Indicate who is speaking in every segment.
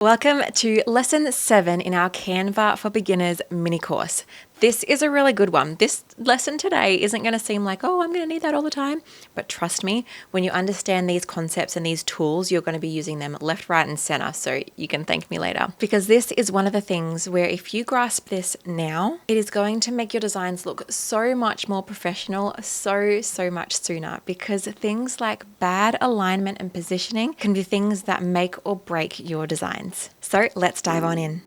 Speaker 1: Welcome to lesson 7 in our Canva for Beginners mini course. This is a really good one. This lesson today isn't going to seem like, oh, I'm going to need that all the time. But trust me, when you understand these concepts and these tools, you're going to be using them left, right, and center. So you can thank me later. Because this is one of the things where if you grasp this now, it is going to make your designs look so much more professional, so much sooner. Because things like bad alignment and positioning can be things that make or break your designs. So let's dive on in.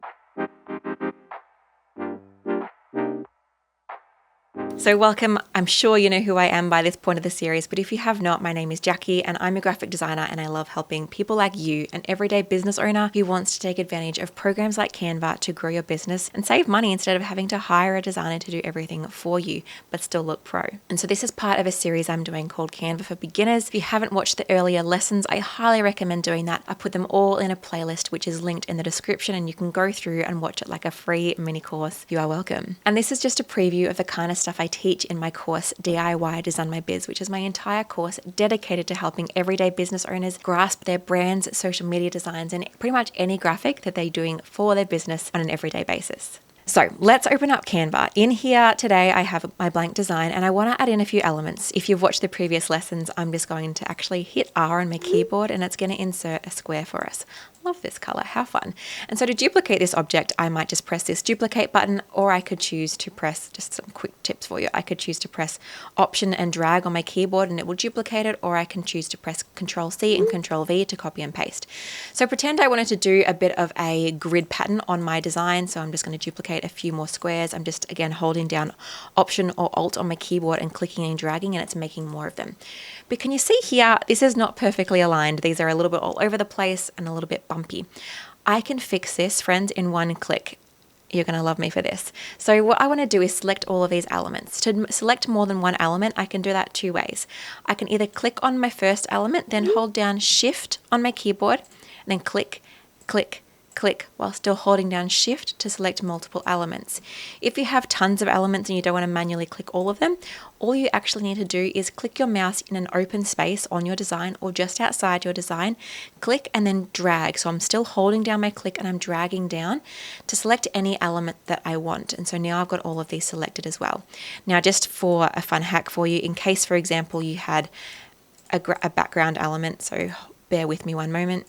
Speaker 1: So welcome, I'm sure you know who I am by this point of the series, but if you have not, my name is Jackie and I'm a graphic designer and I love helping people like you, an everyday business owner who wants to take advantage of programs like Canva to grow your business and save money instead of having to hire a designer to do everything for you, but still look pro. And so this is part of a series I'm doing called Canva for Beginners. If you haven't watched the earlier lessons, I highly recommend doing that. I put them all in a playlist, which is linked in the description, and you can go through and watch it like a free mini course. You are welcome. And this is just a preview of the kind of stuff I teach in my course DIY Design My Biz, which is my entire course dedicated to helping everyday business owners grasp their brand's social media designs and pretty much any graphic that they're doing for their business on an everyday basis. So let's open up Canva. In here today, I have my blank design and I want to add in a few elements. If you've watched the previous lessons, I'm just going to actually hit R on my keyboard and it's going to insert a square for us. Love this color, how fun. And so to duplicate this object, I might just press this duplicate button, or I could choose to press, just some quick tips for you, I could choose to press Option and drag on my keyboard and it will duplicate it, or I can choose to press Control C and Control V to copy and paste. So pretend I wanted to do a bit of a grid pattern on my design, so I'm just going to duplicate a few more squares. I'm just, again, holding down Option or Alt on my keyboard and clicking and dragging, and it's making more of them. But can you see here, this is not perfectly aligned. These are a little bit all over the place and a little bit bumpy. I can fix this, friends, in one click. You're going to love me for this. So what I want to do is select all of these elements. To select more than one element, I can do that two ways. I can either click on my first element, then hold down Shift on my keyboard, and then click, click, click while still holding down Shift to select multiple elements. If you have tons of elements and you don't want to manually click all of them, all you actually need to do is click your mouse in an open space on your design or just outside your design, click and then drag. So I'm still holding down my click and I'm dragging down to select any element that I want. And so now I've got all of these selected as well. Now, just for a fun hack for you, in case, for example, you had a background element, so bear with me one moment.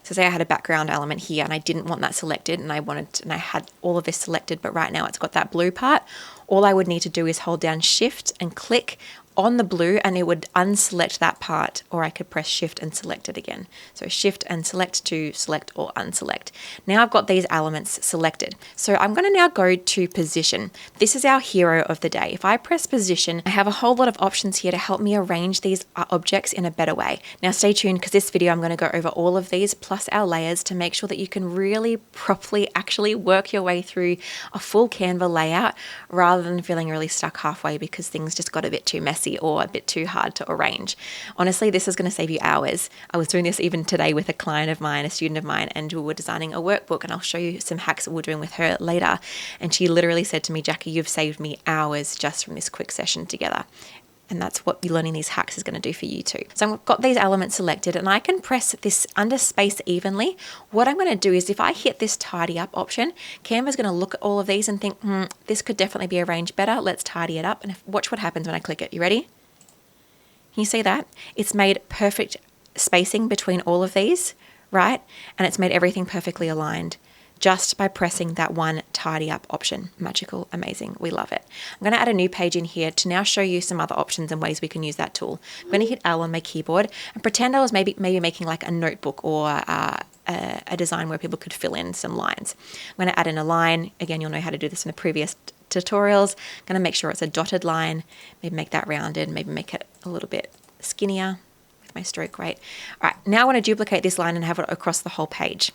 Speaker 1: So say I had a background element here and I didn't want that selected and I had all of this selected, but right now it's got that blue part. All I would need to do is hold down Shift and click on the blue and it would unselect that part, or I could press Shift and select it again. So Shift and select to select or unselect. Now I've got these elements selected. So I'm going to now go to position. This is our hero of the day. If I press position, I have a whole lot of options here to help me arrange these objects in a better way. Now stay tuned, because this video I'm going to go over all of these plus our layers to make sure that you can really properly actually work your way through a full Canva layout rather than feeling really stuck halfway because things just got a bit too messy or a bit too hard to arrange. Honestly, this is going to save you hours. I was doing this even today with a client of mine, a student of mine, and we were designing a workbook, and I'll show you some hacks that we're doing with her later. And she literally said to me, Jackie, you've saved me hours just from this quick session together. And that's what learning these hacks is going to do for you too. So I've got these elements selected and I can press this under space evenly. What I'm going to do is if I hit this tidy up option, Canva's going to look at all of these and think, this could definitely be arranged better. Let's tidy it up. And watch what happens when I click it. You ready? Can you see that? It's made perfect spacing between all of these, right? And it's made everything perfectly aligned just by pressing that one tidy up option. Magical, amazing, we love it. I'm going to add a new page in here to now show you some other options and ways we can use that tool. I'm going to hit L on my keyboard and pretend I was maybe making like a notebook or a design where people could fill in some lines. I'm going to add in a line. Again, you'll know how to do this in the previous tutorials. I'm going to make sure it's a dotted line, maybe make that rounded, maybe make it a little bit skinnier with my stroke rate. All right, now I want to duplicate this line and have it across the whole page.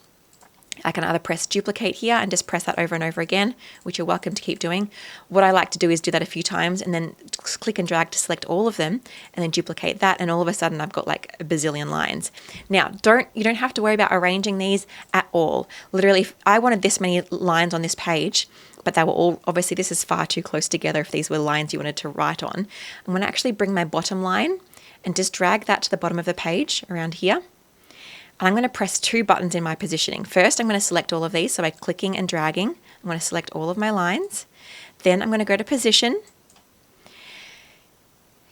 Speaker 1: I can either press duplicate here and just press that over and over again, which you're welcome to keep doing. What I like to do is do that a few times and then click and drag to select all of them and then duplicate that, and all of a sudden I've got like a bazillion lines. Now, you don't have to worry about arranging these at all. Literally, if I wanted this many lines on this page, but they were all, obviously this is far too close together if these were lines you wanted to write on. I'm going to actually bring my bottom line and just drag that to the bottom of the page around here. And I'm going to press 2 buttons in my positioning. First, I'm going to select all of these. So by clicking and dragging, I'm going to select all of my lines. Then I'm going to go to position.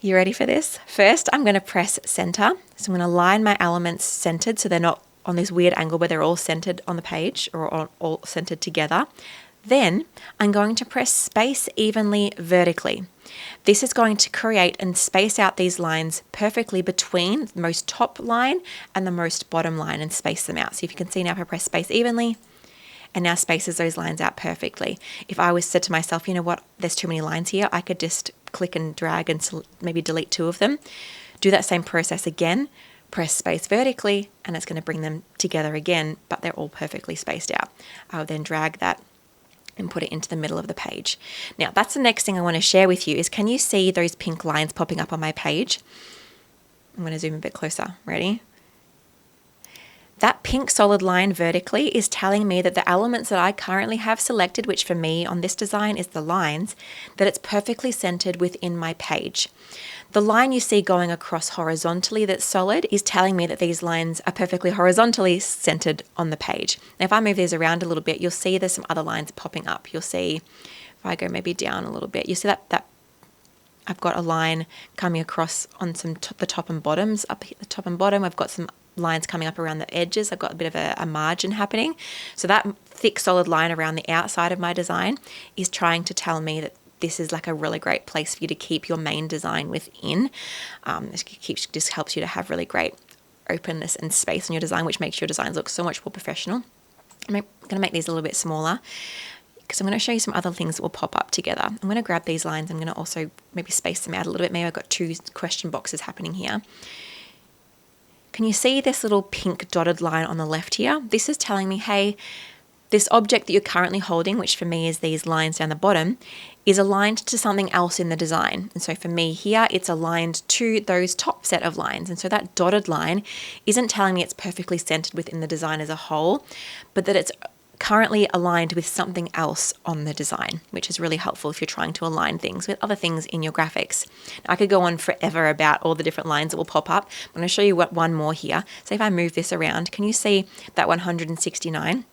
Speaker 1: You ready for this? First, I'm going to press center. So I'm going to line my elements centered so they're not on this weird angle where they're all centered on the page or all centered together. Then I'm going to press space evenly vertically. This is going to create and space out these lines perfectly between the most top line and the most bottom line and space them out. So if you can see now, if I press space evenly, and now spaces those lines out perfectly. If I was said to myself, you know what, there's too many lines here, I could just click and drag and maybe delete 2 of them. Do that same process again, press space vertically, and it's going to bring them together again, but they're all perfectly spaced out. I'll then drag that and put it into the middle of the page. Now, that's the next thing I want to share with you is, can you see those pink lines popping up on my page? I'm going to zoom a bit closer. Ready? That pink solid line vertically is telling me that the elements that I currently have selected, which for me on this design is the lines, that it's perfectly centered within my page. The line you see going across horizontally that's solid is telling me that these lines are perfectly horizontally centered on the page. Now, if I move these around a little bit, you'll see there's some other lines popping up. You'll see, if I go maybe down a little bit, you see that I've got a line coming across on the top and bottoms. Up here, the top and bottom, I've got some lines coming up around the edges. I've got a bit of a margin happening. So that thick solid line around the outside of my design is trying to tell me that this is like a really great place for you to keep your main design within. Just helps you to have really great openness and space in your design, which makes your designs look so much more professional. I'm going to make these a little bit smaller because I'm going to show you some other things that will pop up together. I'm going to grab these lines. I'm going to also maybe space them out a little bit. Maybe I've got 2 question boxes happening here. Can you see this little pink dotted line on the left here? This is telling me, hey, this object that you're currently holding, which for me is these lines down the bottom, is aligned to something else in the design. And so for me here, it's aligned to those top set of lines. And so that dotted line isn't telling me it's perfectly centered within the design as a whole, but that it's currently aligned with something else on the design, which is really helpful if you're trying to align things with other things in your graphics. Now, I could go on forever about all the different lines that will pop up. I'm going to show you one more here. So if I move this around, can you see that 169?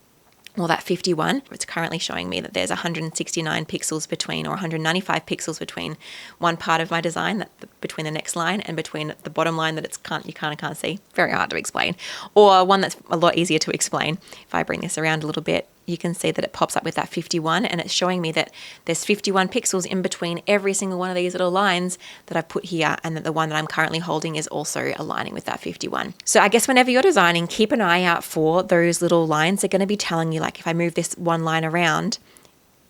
Speaker 1: Or that 51, it's currently showing me that there's 169 pixels between, or 195 pixels between one part of my design, between the next line and between the bottom line that you kind of can't see. Very hard to explain. Or one that's a lot easier to explain. If I bring this around a little bit, you can see that it pops up with that 51, and it's showing me that there's 51 pixels in between every single one of these little lines that I've put here, and that the one that I'm currently holding is also aligning with that 51. So I guess whenever you're designing, keep an eye out for those little lines. They're going to be telling you, like if I move this one line around,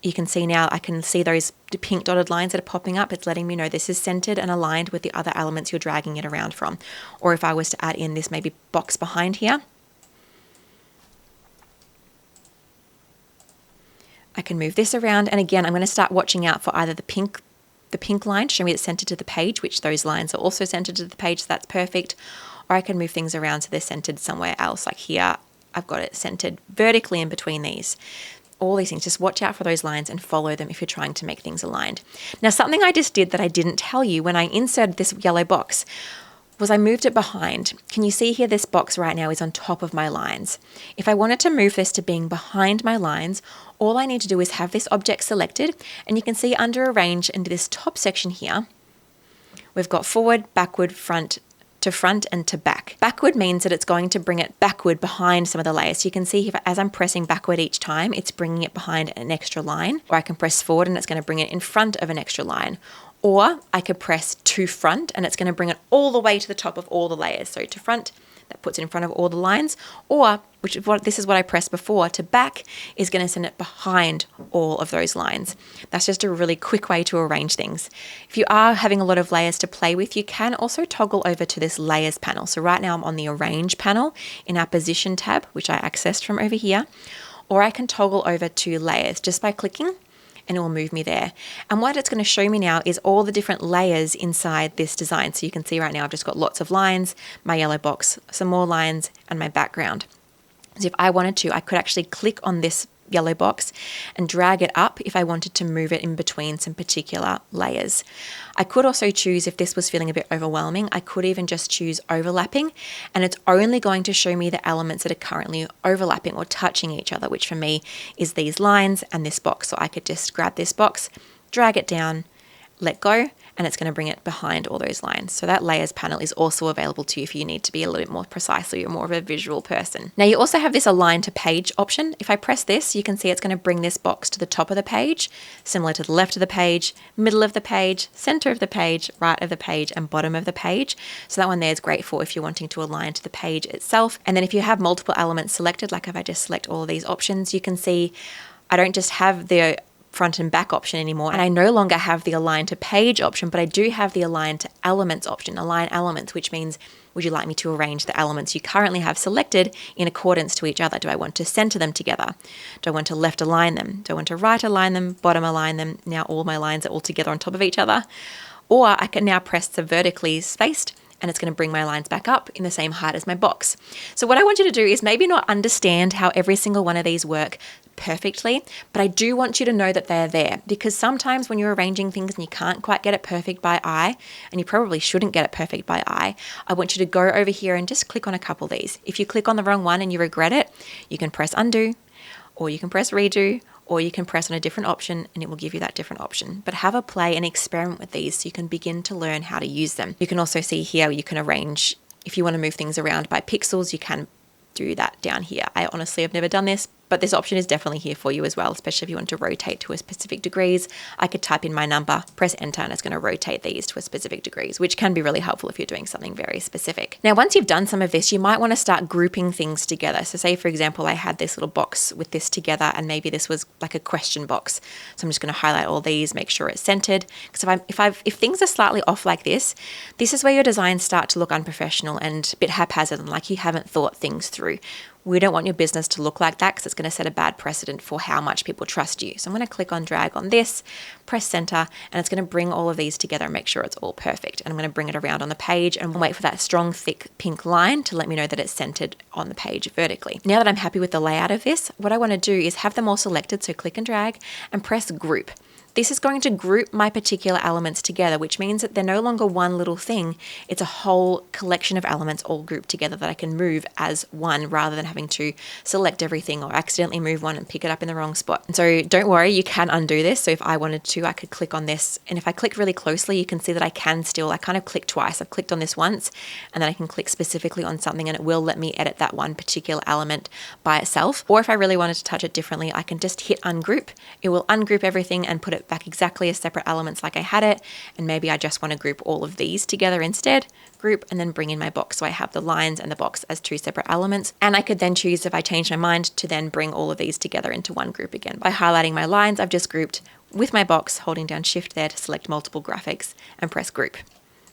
Speaker 1: you can see now, I can see those pink dotted lines that are popping up. It's letting me know this is centered and aligned with the other elements you're dragging it around from. Or if I was to add in this maybe box behind here, I can move this around, and again, I'm going to start watching out for either the pink line, show me it's centered to the page, which those lines are also centered to the page, so that's perfect. Or I can move things around so they're centered somewhere else, like here, I've got it centered vertically in between these. All these things, just watch out for those lines and follow them if you're trying to make things aligned. Now, something I just did that I didn't tell you when I inserted this yellow box was I moved it behind. Can you see here, this box right now is on top of my lines. If I wanted to move this to being behind my lines, all I need to do is have this object selected, and you can see under Arrange into this top section here, we've got forward, backward, front, to front, and to back. Backward means that it's going to bring it backward behind some of the layers. So you can see here, as I'm pressing backward each time, it's bringing it behind an extra line, or I can press forward and it's going to bring it in front of an extra line. Or I could press to front and it's going to bring it all the way to the top of all the layers. So to front, that puts it in front of all the lines. Or, this is what I pressed before, to back is going to send it behind all of those lines. That's just a really quick way to arrange things. If you are having a lot of layers to play with, you can also toggle over to this layers panel. So right now I'm on the Arrange panel in our Position tab, which I accessed from over here. Or I can toggle over to layers just by clicking, and it will move me there. And what it's going to show me now is all the different layers inside this design. So you can see right now I've just got lots of lines, my yellow box, some more lines, and my background. So if I wanted to, I could actually click on this yellow box and drag it up if I wanted to move it in between some particular layers. I could also choose, if this was feeling a bit overwhelming, I could even just choose overlapping, and it's only going to show me the elements that are currently overlapping or touching each other, which for me is these lines and this box. So I could just grab this box, drag it down, let go, and it's going to bring it behind all those lines. So that layers panel is also available to you if you need to be a little bit more precise, so you're more of a visual person. Now you also have this align to page option. If I press this, you can see it's going to bring this box to the top of the page, similar to the left of the page, middle of the page, center of the page, right of the page, and bottom of the page. So that one there is great for if you're wanting to align to the page itself. And then if you have multiple elements selected, like if I just select all of these options, you can see I don't just have the front and back option anymore, and I no longer have the align to page option, but I do have the align to elements option, align elements, which means would you like me to arrange the elements you currently have selected in accordance to each other? Do I want to center them together? Do I want to left align them? Do I want to right align them, bottom align them? Now all my lines are all together on top of each other. Or I can now press the vertically spaced, and it's going to bring my lines back up in the same height as my box. So what I want you to do is maybe not understand how every single one of these work perfectly, but I do want you to know that they're there, because sometimes when you're arranging things and you can't quite get it perfect by eye, and you probably shouldn't get it perfect by eye, I want you to go over here and just click on a couple of these. If you click on the wrong one and you regret it, you can press undo, or you can press redo, or you can press on a different option and it will give you that different option. But have a play and experiment with these so you can begin to learn how to use them. You can also see here, you can arrange, if you want to move things around by pixels, you can do that down here. I honestly have never done this, but this option is definitely here for you as well, especially if you want to rotate to a specific degrees. I could type in my number, press enter, and it's going to rotate these to a specific degrees, which can be really helpful if you're doing something very specific. Now, once you've done some of this, you might want to start grouping things together. So say, for example, I had this little box with this together, and maybe this was like a question box. So I'm just going to highlight all these, make sure it's centered. Because if things are slightly off like this is where your designs start to look unprofessional and a bit haphazard and like you haven't thought things through. We don't want your business to look like that, because it's going to set a bad precedent for how much people trust you. So I'm going to click on drag on this, press center, and it's going to bring all of these together and make sure it's all perfect. And I'm going to bring it around on the page and wait for that strong, thick pink line to let me know that it's centered on the page vertically. Now that I'm happy with the layout of this, what I want to do is have them all selected. So click and drag and press group. This is going to group my particular elements together, which means that they're no longer one little thing. It's a whole collection of elements all grouped together that I can move as one, rather than having to select everything or accidentally move one and pick it up in the wrong spot. And so don't worry, you can undo this. So if I wanted to, I could click on this. And if I click really closely, you can see that I kind of click twice. I've clicked on this once, and then I can click specifically on something and it will let me edit that one particular element by itself. Or if I really wanted to touch it differently, I can just hit ungroup. It will ungroup everything and put it back exactly as separate elements like I had it. And maybe I just want to group all of these together instead, group, and then bring in my box. So I have the lines and the box as two separate elements. And I could then choose, if I change my mind, to then bring all of these together into one group again. By highlighting my lines, I've just grouped with my box, holding down shift there to select multiple graphics and press group.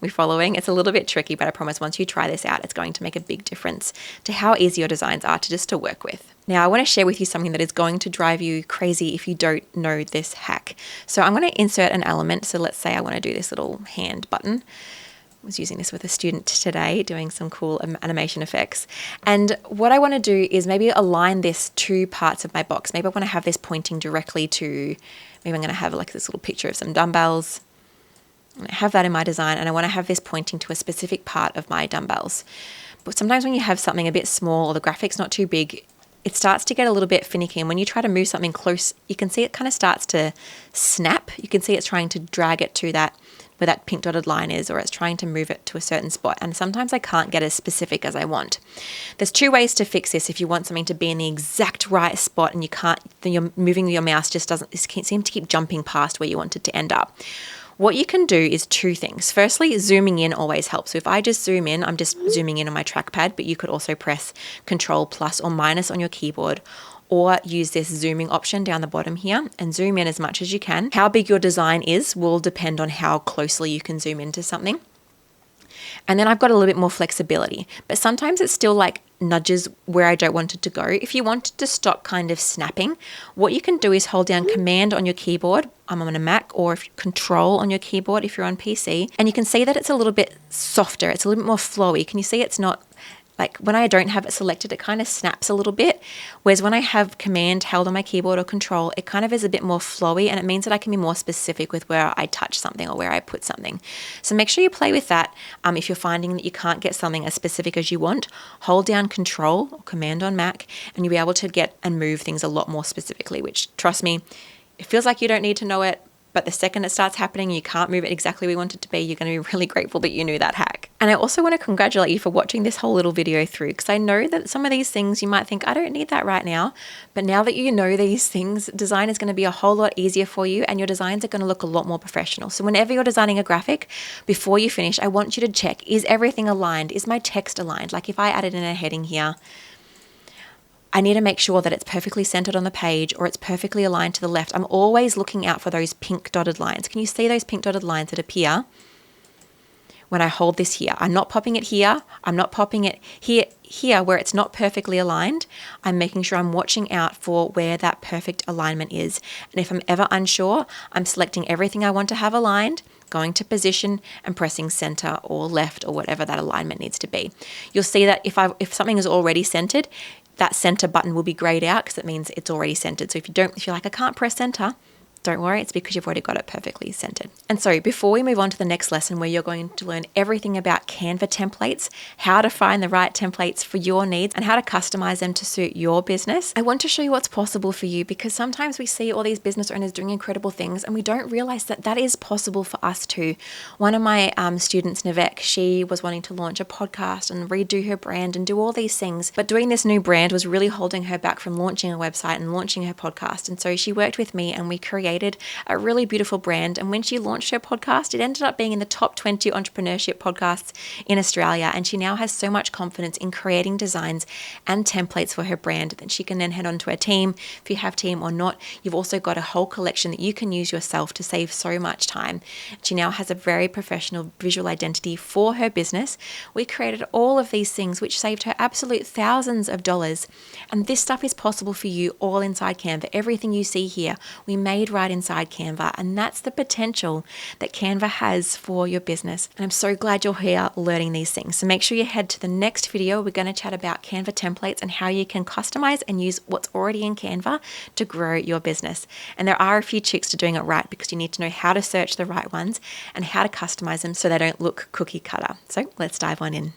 Speaker 1: We're following. It's a little bit tricky, but I promise once you try this out, it's going to make a big difference to how easy your designs are to work with. Now, I want to share with you something that is going to drive you crazy if you don't know this hack. So I'm going to insert an element. So let's say I want to do this little hand button. I was using this with a student today, doing some cool animation effects. And what I want to do is maybe align this to parts of my box. Maybe I want to have this pointing directly to, maybe I'm going to have like this little picture of some dumbbells. I have that in my design, and I want to have this pointing to a specific part of my dumbbells. But sometimes when you have something a bit small or the graphic's not too big, it starts to get a little bit finicky. And when you try to move something close, you can see it kind of starts to snap. You can see it's trying to drag it to that where that pink dotted line is, or it's trying to move it to a certain spot. And sometimes I can't get as specific as I want. There's two ways to fix this. If you want something to be in the exact right spot and you can't, then you're moving your mouse just seem to keep jumping past where you want it to end up. What you can do is two things. Firstly, zooming in always helps. So if I just zoom in, I'm just zooming in on my trackpad, but you could also press Control plus or minus on your keyboard, or use this zooming option down the bottom here and zoom in as much as you can. How big your design is will depend on how closely you can zoom into something. And then I've got a little bit more flexibility, but sometimes it's still like nudges where I don't want it to go. If you want it to stop kind of snapping, what you can do is hold down Command on your keyboard. I'm on a Mac, or Control on your keyboard if you're on PC, and you can see that it's a little bit softer. It's a little bit more flowy. Can you see it's not Like when I don't have it selected, it kind of snaps a little bit. Whereas when I have Command held on my keyboard or Control, it kind of is a bit more flowy, and it means that I can be more specific with where I touch something or where I put something. So make sure you play with that. If you're finding that you can't get something as specific as you want, hold down Control or Command on Mac, and you'll be able to get and move things a lot more specifically, which, trust me, it feels like you don't need to know it, but the second it starts happening, you can't move it exactly where you want it to be, you're going to be really grateful that you knew that hack. And I also want to congratulate you for watching this whole little video through, because I know that some of these things you might think, I don't need that right now. But now that you know these things, design is going to be a whole lot easier for you, and your designs are going to look a lot more professional. So whenever you're designing a graphic, before you finish, I want you to check, is everything aligned? Is my text aligned? Like if I added in a heading here, I need to make sure that it's perfectly centered on the page or it's perfectly aligned to the left. I'm always looking out for those pink dotted lines. Can you see those pink dotted lines that appear when I hold this here? I'm not popping it here. I'm not popping it here where it's not perfectly aligned. I'm making sure I'm watching out for where that perfect alignment is. And if I'm ever unsure, I'm selecting everything I want to have aligned, going to position and pressing center or left or whatever that alignment needs to be. You'll see that if something is already centered, that center button will be grayed out because it means it's already centered. So if you're like, I can't press center, don't worry, it's because you've already got it perfectly centered. And so before we move on to the next lesson where you're going to learn everything about Canva templates, how to find the right templates for your needs and how to customize them to suit your business, I want to show you what's possible for you, because sometimes we see all these business owners doing incredible things and we don't realize that that is possible for us too. One of my students, Nivek, she was wanting to launch a podcast and redo her brand and do all these things, but doing this new brand was really holding her back from launching a website and launching her podcast. And so she worked with me and we created a really beautiful brand. And when she launched her podcast, it ended up being in the top 20 entrepreneurship podcasts in Australia. And she now has so much confidence in creating designs and templates for her brand that she can then head on to her team. If you have team or not, you've also got a whole collection that you can use yourself to save so much time. She now has a very professional visual identity for her business. We created all of these things which saved her absolute thousands of dollars. And this stuff is possible for you all inside Canva. Everything you see here, we made right inside Canva, and that's the potential that Canva has for your business. And I'm so glad you're here learning these things. So make sure you head to the next video. We're going to chat about Canva templates and how you can customize and use what's already in Canva to grow your business. And there are a few tricks to doing it right, because you need to know how to search the right ones and how to customize them so they don't look cookie cutter. So let's dive on in.